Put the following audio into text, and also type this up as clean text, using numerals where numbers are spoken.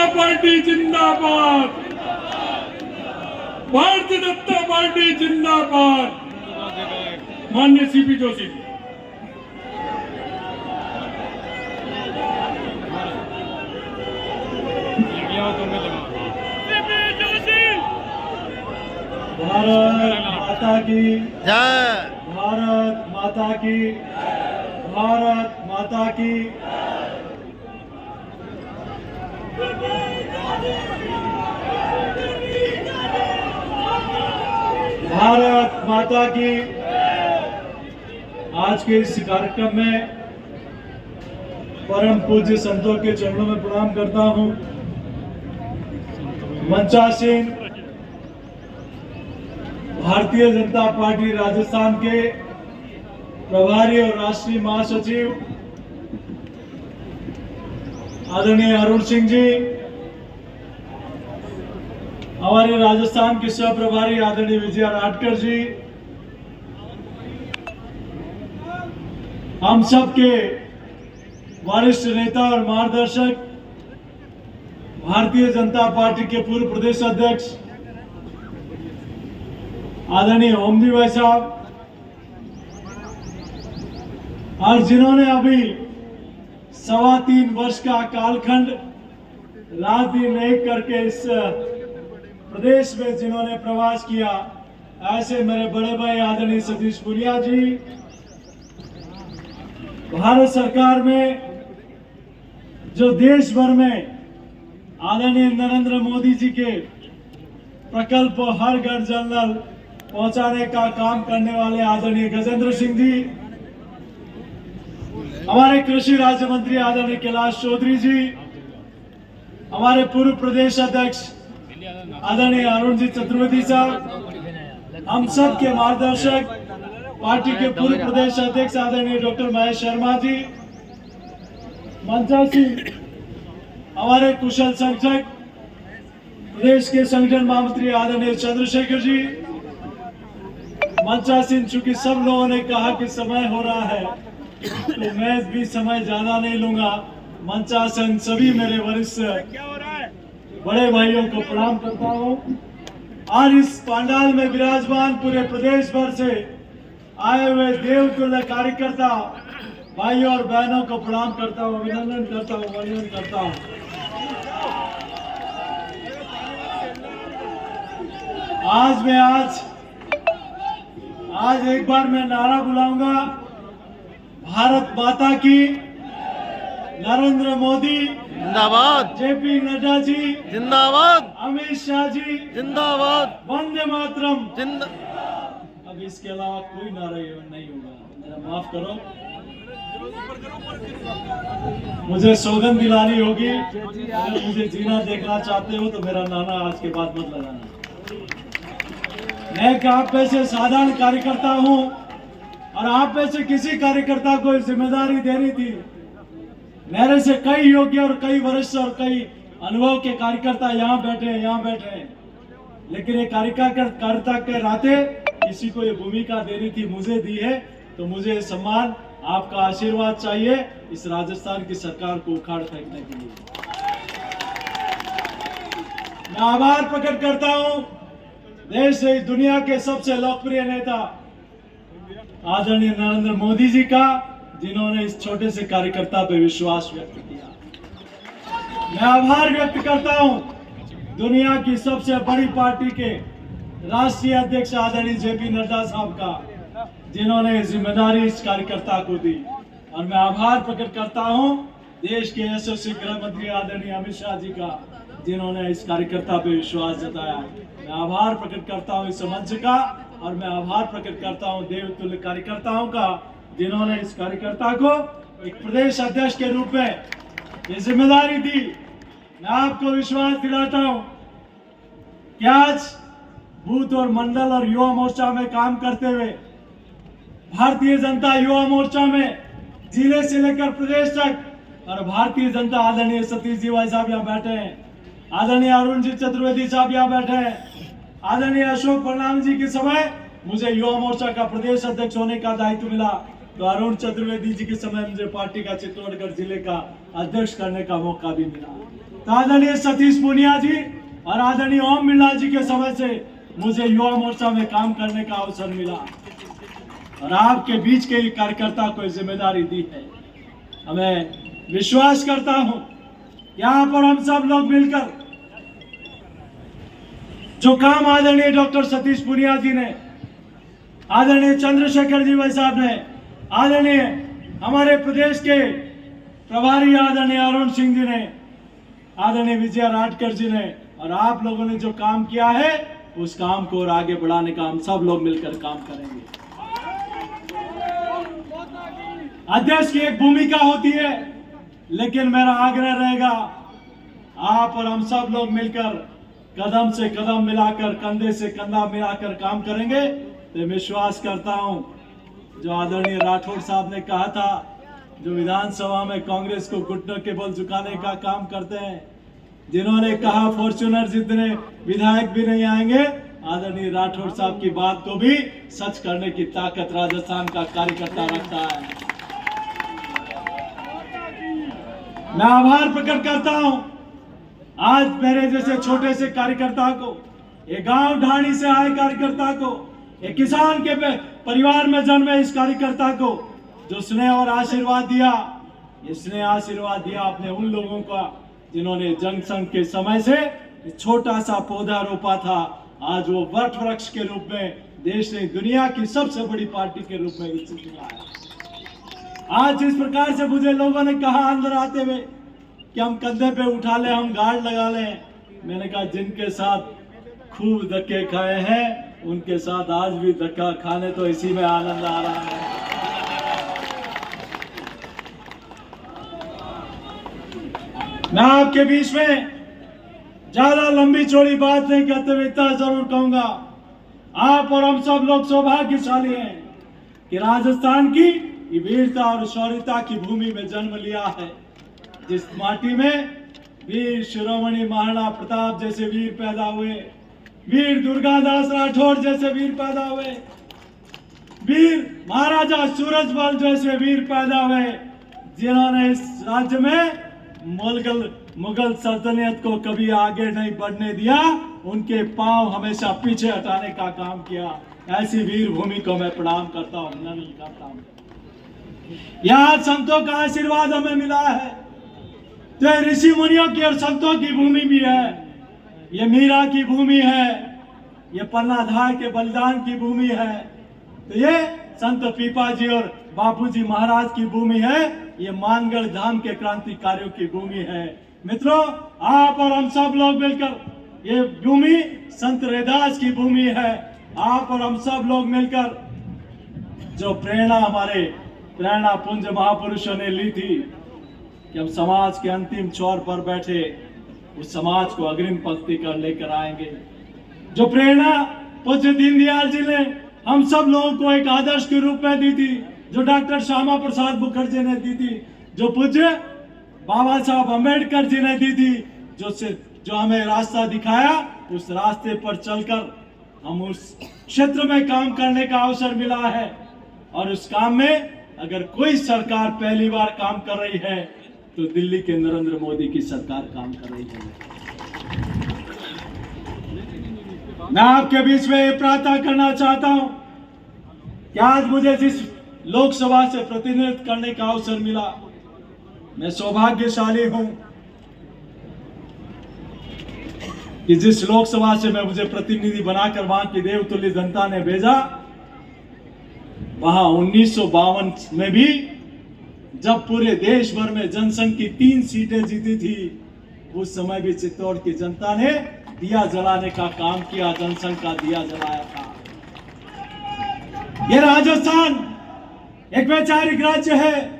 Party जिंदाबाद, Bharatiya Janata party जिंदाबाद। माननीय सीपी जोशी जी। भारत माता की जय, भारत माता की, भारत माता की। भारत माता की। आज के इस कार्यक्रम में परम पूज्य संतों के चरणों में प्रणाम करता हूं। मंचासीन भारतीय जनता पार्टी राजस्थान के प्रभारी और राष्ट्रीय महासचिव आदरणीय अरुण सिंह जी, हमारे राजस्थान के सह प्रभारी आदरणीय विजया राठकर जी, हम सब के वरिष्ठ नेता और मार्गदर्शक भारतीय जनता पार्टी के पूर्व प्रदेश अध्यक्ष आदरणीय ओमजी भाई साहब, और जिन्होंने अभी 3.25 वर्ष का कालखंड रात दिन एक करके इस प्रदेश में जिन्होंने प्रवास किया, ऐसे मेरे बड़े भाई आदरणीय सतीश पुनिया जी, भारत सरकार में जो देश भर में आदरणीय नरेंद्र मोदी जी के प्रकल्प हर घर जल नल पहुंचाने का काम करने वाले आदरणीय गजेंद्र सिंह जी, हमारे कृषि राज्य मंत्री आदरणीय कैलाश चौधरी जी, हमारे पूर्व प्रदेश अध्यक्ष आदरणीय अरुण जी चतुर्वेदी साहब, हम सब के मार्गदर्शक पार्टी के पूर्व प्रदेश अध्यक्ष आदरणीय डॉक्टर महेश शर्मा जी, मंचासीन हमारे कुशल संगठक प्रदेश के संगठन महामंत्री आदरणीय चंद्रशेखर जी, मंचासीन चूंकि सब लोगों ने कहा कि समय हो रहा है तो मैं भी समय ज्यादा नहीं लूंगा। मंचासन सभी मेरे वरिष्ठ बड़े भाइयों को प्रणाम करता हूं। आज इस पंडाल में विराजमान पूरे प्रदेश भर से आए हुए देवतुल्य कार्यकर्ता भाइयों और बहनों को प्रणाम करता हूं, अभिनंदन करता हूं, वंदन करता हूं। आज एक बार मैं नारा बुलाऊंगा, भारत माता की, नरेंद्र मोदी जिंदाबाद, जेपी नड्डा जी जिंदाबाद, अमित शाह जी जिंदाबाद, वंदे मातरम। जिंदाबाद। अब इसके अलावा कोई नारा नहीं होगा, मेरा माफ करो, मुझे सौगंध दिलानी होगी। अगर मुझे जीना देखना चाहते हो तो मेरा नारा आज के बाद मत लगाना। मैं आप में से साधारण कार्यकर्ता हूं और आप में से किसी कार्यकर्ता को जिम्मेदारी देनी थी। मेरे से कई योग्य और कई वरिष्ठ और कई अनुभव के कार्यकर्ता यहाँ बैठे हैं, लेकिन ये कार्यकर्ता के नाते किसी को ये भूमिका देनी थी, मुझे दी है, तो मुझे सम्मान आपका आशीर्वाद चाहिए इस राजस्थान की सरकार को उखाड़ फेंकने के लिए। मैं आभार प्रकट करता हूं देश से दुनिया के सबसे लोकप्रिय नेता आदरणीय नरेंद्र मोदी जी का, जिन्होंने इस छोटे से कार्यकर्ता पे विश्वास व्यक्त किया। मैं आभार व्यक्त करता हूं दुनिया की सबसे बड़ी पार्टी के राष्ट्रीय अध्यक्ष आदरणीय जेपी नड्डा साहब का, जिन्होंने जिम्मेदारी इस कार्यकर्ता को दी। और मैं आभार प्रकट करता हूं देश के यशस्वी गृह मंत्री आदरणीय अमित शाह जी का, जिन्होंने इस कार्यकर्ता पे विश्वास जताया। मैं आभार प्रकट करता हूं इस मंच का, और मैं आभार प्रकट करता हूं देवतुल्य कार्यकर्ताओं का, जिन्होंने इस कार्यकर्ता को एक प्रदेश अध्यक्ष के रूप में ये जिम्मेदारी दी। मैं आपको विश्वास दिलाता हूं कि आज बूथ और मंडल और युवा मोर्चा में काम करते हुए भारतीय जनता युवा मोर्चा में जिले से लेकर प्रदेश तक, और भारतीय जनता आदरणीय सतीश जी भाई साहब यहाँ बैठे हैं, आदरणीय अरुण जी चतुर्वेदी साहब यहाँ बैठे हैं, आदरणीय अशोक प्रणाम जी के समय मुझे युवा मोर्चा का प्रदेश अध्यक्ष होने का दायित्व मिला, तो अरुण चतुर्वेदी जी के समय मुझे पार्टी का चित्तौड़गढ़ जिले का अध्यक्ष करने का मौका भी मिला। तो आदरणीय सतीश पूनिया जी और आदरणीय ओम बिरला जी के समय से मुझे युवा मोर्चा में काम करने का अवसर मिला और आपके बीच के ही कार्यकर्ता को जिम्मेदारी दी है। हमें विश्वास करता हूं यहाँ पर हम सब लोग मिलकर जो काम आदरणीय डॉक्टर सतीश पूनिया जी ने, आदरणीय चंद्रशेखर जी भाई साहब ने, आदरणीय हमारे प्रदेश के प्रभारी आदरणीय अरुण सिंह जी ने, आदरणीय विजया राटकर जी ने और आप लोगों ने जो काम किया है उस काम को और आगे बढ़ाने का हम सब लोग मिलकर काम करेंगे। अध्यक्ष की एक भूमिका होती है, लेकिन मेरा आग्रह रहेगा आप और हम सब लोग मिलकर कदम से कदम मिलाकर, कंधे से कंधा मिलाकर काम करेंगे। तो विश्वास करता हूं जो आदरणीय राठौड़ साहब ने कहा था, जो विधानसभा में कांग्रेस को घुटनों के बल झुकाने का काम करते हैं, जिन्होंने कहा फॉर्च्यूनर जितने विधायक भी नहीं आएंगे, आदरणीय राठौड़ साहब की बात को भी सच करने की ताकत राजस्थान का कार्यकर्ता रखता है। मैं आभार प्रकट करता हूं आज मेरे जैसे छोटे से कार्यकर्ता को, एक गांव ढाणी से आए कार्यकर्ता को, एक किसान के परिवार में जन्मे इस कार्यकर्ता को जो स्नेह और आशीर्वाद दिया। ये स्नेह आशीर्वाद दिया अपने उन लोगों का जिन्होंने जनसंघ के समय से छोटा सा पौधा रोपा था, आज वो वट वृक्ष के रूप में देश ने दुनिया की सबसे बड़ी पार्टी के रूप में विकसित हुआ है। आज जिस प्रकार से मुझे लोगों ने कहा अंदर आते हुए कि हम कंधे पे उठा ले, हम गार्ड लगा लें, मैंने कहा जिनके साथ खूब धक्के खाए हैं उनके साथ आज भी धक्का खाने तो इसी में आनंद आ रहा है। मैं आपके बीच में ज्यादा लंबी चौड़ी बात नहीं करते हुए इतना जरूर कहूंगा, आप और हम सब लोग सौभाग्यशाली हैं कि राजस्थान की वीरता और शौर्यता की भूमि में जन्म लिया है, जिस माटी में वीर शिरोमणि महाराणा प्रताप जैसे वीर पैदा हुए, वीर दुर्गादास राठौड़ जैसे वीर पैदा हुए, वीर महाराजा सूरजमल जैसे वीर पैदा हुए, जिन्होंने इस राज्य में मुगल सल्तनत को कभी आगे नहीं बढ़ने दिया, उनके पांव हमेशा पीछे हटाने का काम किया। ऐसी वीर भूमि को मैं प्रणाम करता हूं, नमन करता हूं। यहाँ संतों का आशीर्वाद हमें मिला है, तो ऋषि मुनियों की और संतों की भूमि भी है, ये मीरा की भूमि है, ये पन्नाधार के बलिदान की भूमि है, तो ये संत पीपा जी और बापूजी महाराज की भूमि है, ये मानगढ़ धाम के क्रांतिकारियों की भूमि है। मित्रों, आप और हम सब लोग मिलकर, ये भूमि संत रैदास की भूमि है, आप और हम सब लोग मिलकर जो प्रेरणा हमारे प्रेरणा पुंज महापुरुषों ने ली थी कि हम समाज के अंतिम छोर पर बैठे उस समाज को अग्रिम पंक्ति कर लेकर आएंगे, जो प्रेरणा पूज्य दीनदयाल जी ने हम सब लोगों को एक आदर्श के रूप में दी थी, जो डॉक्टर श्यामा प्रसाद मुखर्जी ने दी थी, जो पूज्य बाबा साहब अम्बेडकर जी ने दी थी, जो हमें रास्ता दिखाया, उस रास्ते पर चलकर हम उस क्षेत्र में काम करने का अवसर मिला है। और उस काम में अगर कोई सरकार पहली बार काम कर रही है तो दिल्ली के नरेंद्र मोदी की सरकार काम कर रही है। मैं आपके बीच में ये प्रार्थना करना चाहता हूं कि आज मुझे जिस लोकसभा से प्रतिनिधित्व करने का अवसर मिला, मैं सौभाग्यशाली हूं कि जिस लोकसभा से मैं मुझे प्रतिनिधि बनाकर वहां की देवतुल्य जनता ने भेजा, वहां 1952 में भी जब पूरे देश भर में जनसंघ की 3 सीटें जीती थी, उस समय भी चित्तौड़ की जनता ने दिया जलाने का काम किया, जनसंघ का दिया जलाया था। ये राजस्थान एक वैचारिक राज्य है,